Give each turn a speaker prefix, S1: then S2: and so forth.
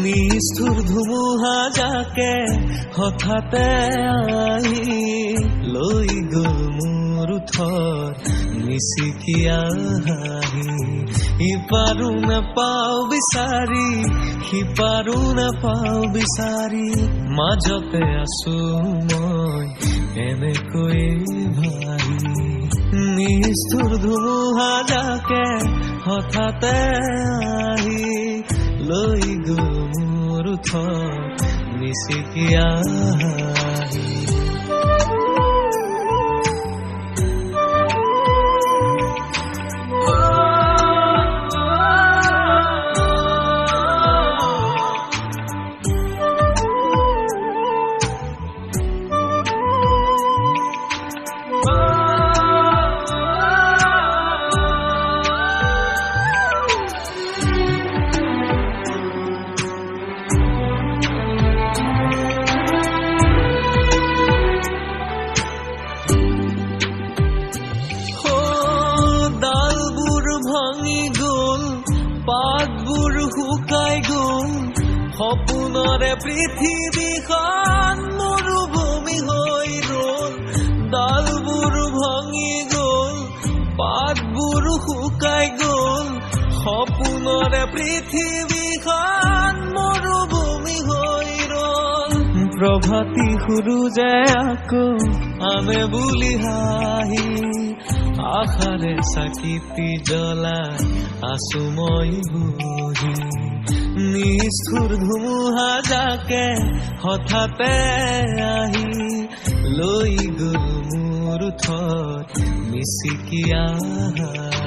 S1: নিষ্ঠুৰ ধুমুহা জাকে হঠাতে আহি লৈ গ'ল মোৰ ওঠৰ নিচিকিয়া হাঁহি। ইপাৰো নাপাওঁ বিচাৰি সিপাৰো নাপাওঁ বিচাৰি মাজতে আছো মই এনেকৈ ভাবি। নিষ্ঠুৰ ধুমুহা জাকে হঠাতে আহি লৈ গ'ল মোৰ ওঠৰ নিচিকিয়া হাঁহি। পাতবোৰ শুকাই গ'ল সপোনৰে পৃথিৱীখন মৰুভূমি হৈ ৰ'ল। ডালবোৰ ভাঙি গ'ল পাতবোৰ শুকাই গ'ল সপোনৰে পৃথিৱীখন মৰুভূমি হৈ ৰ'ল। প্ৰভাতী সূৰুজে আকৌ আনে বুলি হাঁহি আশাৰে চাকিতি জ্বলাই আছো মই বহি। নিষ্ঠুৰ ধুমুহা জাকে হঠাতে আহি লৈ গ'ল মোৰ ওঠৰ নিচিকিয়া হাঁহি।